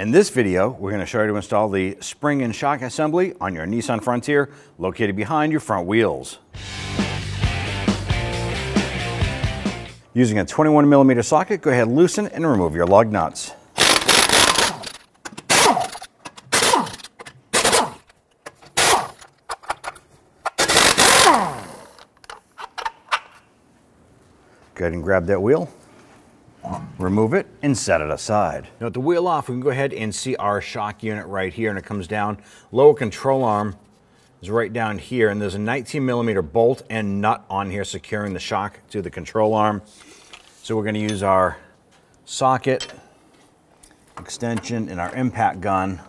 In this video, we're going to show you to install the spring and shock assembly on your Nissan Frontier located behind your front wheels. Using a 21mm socket, go ahead and loosen and remove your lug nuts. Go ahead and grab that wheel, remove it, and set it aside. Now with the wheel off, we can go ahead and see our shock unit right here, and it comes down. Lower control arm is right down here, and there's a 19mm bolt and nut on here securing the shock to the control arm. So we're going to use our socket, extension, and our impact gun,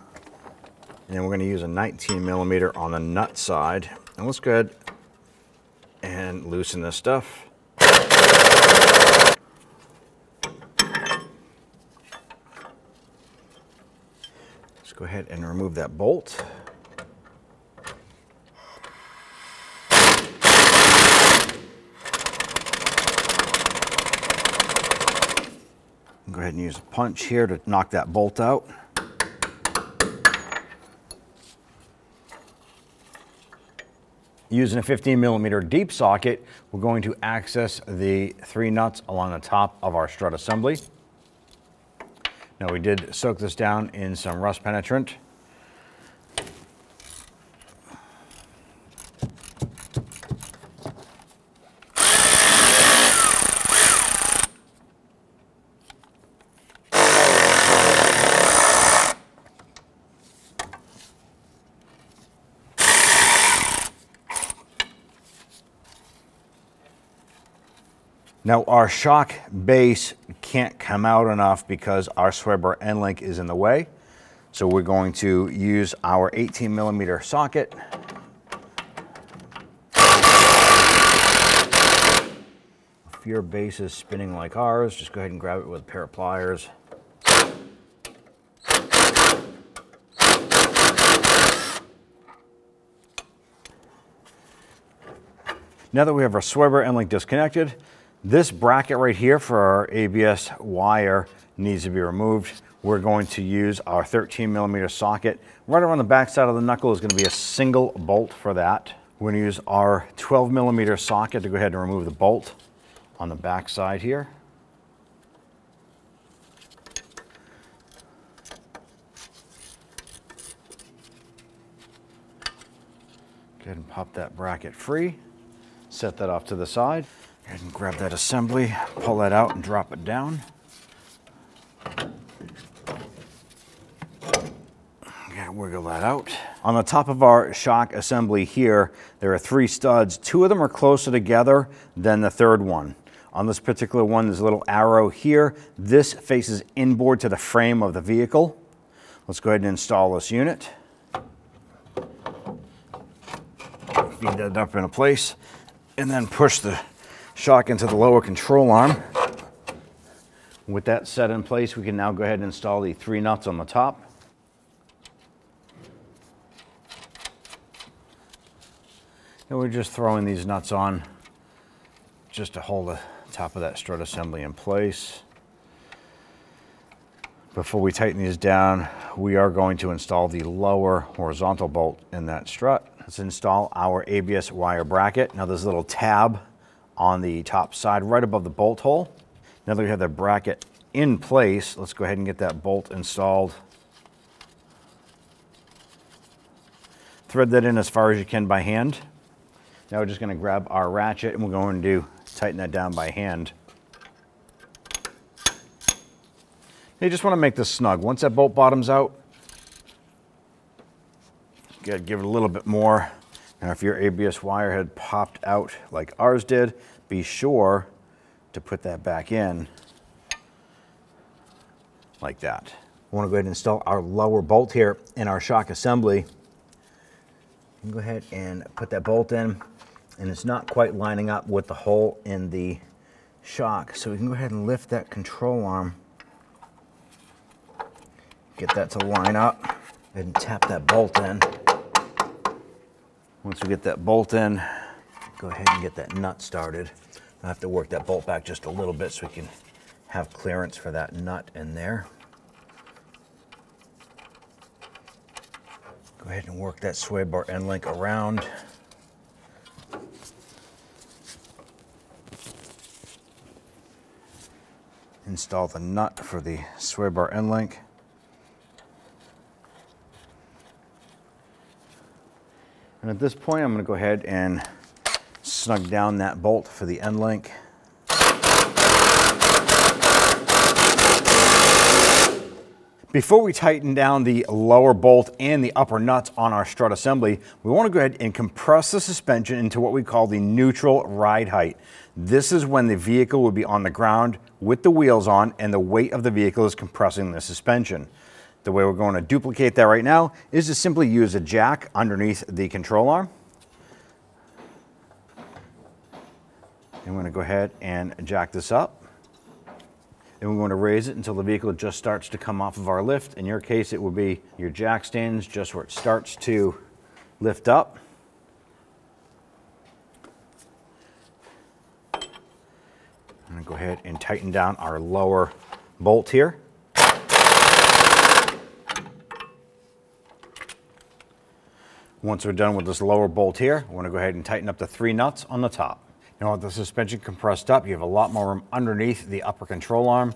and then we're going to use a 19mm on the nut side. And let's go ahead and loosen this stuff. Go ahead and remove that bolt. Go ahead and use a punch here to knock that bolt out. Using a 15mm deep socket, we're going to access the 3 nuts along the top of our strut assembly. Now we did soak this down in some rust penetrant. Now our shock base can't come out enough because our Sweber end link is in the way. So we're going to use our 18mm socket. If your base is spinning like ours, just go ahead and grab it with a pair of pliers. Now that we have our Sweber end link disconnected, this bracket right here for our ABS wire needs to be removed. We're going to use our 13mm socket. Right around the back side of the knuckle is going to be a single bolt for that. We're going to use our 12mm socket to go ahead and remove the bolt on the back side here. Go ahead and pop that bracket free. Set that off to the side. Go ahead and grab that assembly, pull that out and drop it down. Gotta wiggle that out. On the top of our shock assembly here, there are 3 studs. 2 of them are closer together than the third one. On this particular one, there's a little arrow here. This faces inboard to the frame of the vehicle. Let's go ahead and install this unit. Feed that up into place, and then push the shock into the lower control arm. With that set in place, we can now go ahead and install the 3 nuts on the top. And we're just throwing these nuts on just to hold the top of that strut assembly in place. Before we tighten these down, we are going to install the lower horizontal bolt in that strut. Let's install our ABS wire bracket. Now there's a little tab on the top side right above the bolt hole. Now that we have the bracket in place, let's go ahead and get that bolt installed. Thread that in as far as you can by hand. Now we're just going to grab our ratchet and we're going to tighten that down by hand. You just want to make this snug. Once that bolt bottoms out, you got to give it a little bit more. Now if your ABS wire had popped out like ours did, be sure to put that back in like that. We want to go ahead and install our lower bolt here in our shock assembly. You can go ahead and put that bolt in, and it's not quite lining up with the hole in the shock. So we can go ahead and lift that control arm, get that to line up, and tap that bolt in. Once we get that bolt in, go ahead and get that nut started. I have to work that bolt back just a little bit so we can have clearance for that nut in there. Go ahead and work that sway bar end link around. Install the nut for the sway bar end link. And at this point, I'm going to go ahead and snug down that bolt for the end link. Before we tighten down the lower bolt and the upper nuts on our strut assembly, we want to go ahead and compress the suspension into what we call the neutral ride height. This is when the vehicle will be on the ground with the wheels on and the weight of the vehicle is compressing the suspension. The way we're going to duplicate that right now is to simply use a jack underneath the control arm. I'm going to go ahead and jack this up. Then we're going to raise it until the vehicle just starts to come off of our lift. In your case, it will be your jack stands just where it starts to lift up. I'm going to go ahead and tighten down our lower bolt here. Once we're done with this lower bolt here, I want to go ahead and tighten up the 3 nuts on the top. Now with the suspension compressed up, you have a lot more room underneath the upper control arm.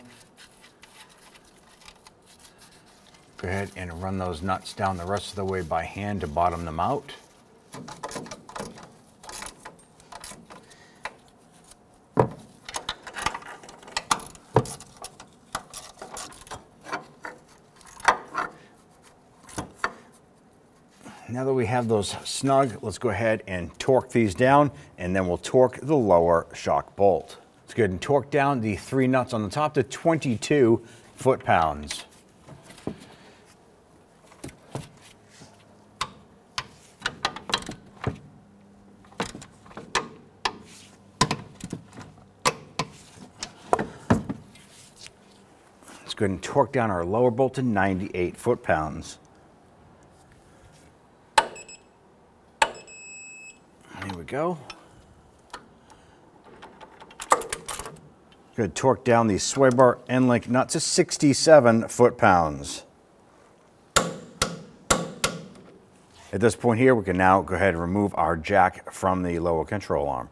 Go ahead and run those nuts down the rest of the way by hand to bottom them out. Now that we have those snug, let's go ahead and torque these down, and then we'll torque the lower shock bolt. Let's go ahead and torque down the 3 nuts on the top to 22 foot-pounds. Let's go ahead and torque down our lower bolt to 98 foot-pounds. Here we go. Good. Torque down the sway bar end link nut to 67 foot-pounds. At this point here, we can now go ahead and remove our jack from the lower control arm.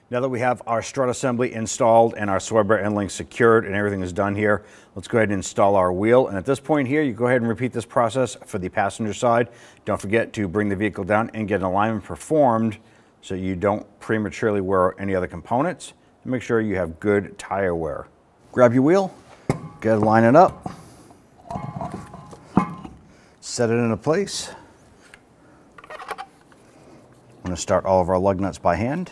Now that we have our strut assembly installed and our sway bar end link secured and everything is done here, let's go ahead and install our wheel. And at this point here, you go ahead and repeat this process for the passenger side. Don't forget to bring the vehicle down and get an alignment performed so you don't prematurely wear any other components. And make sure you have good tire wear. Grab your wheel, go ahead and line it up, set it into place. I'm going to start all of our lug nuts by hand.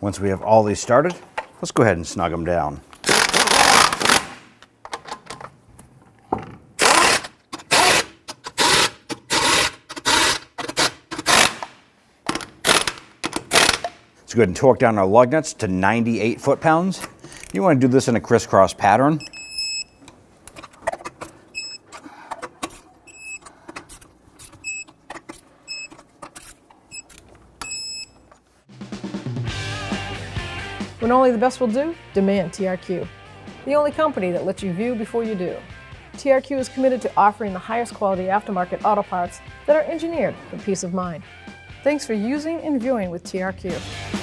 Once we have all these started, let's go ahead and snug them down. Let's go ahead and torque down our lug nuts to 98 foot-pounds. You want to do this in a crisscross pattern. When only the best will do, demand TRQ. The only company that lets you view before you do. TRQ is committed to offering the highest quality aftermarket auto parts that are engineered for peace of mind. Thanks for using and viewing with TRQ.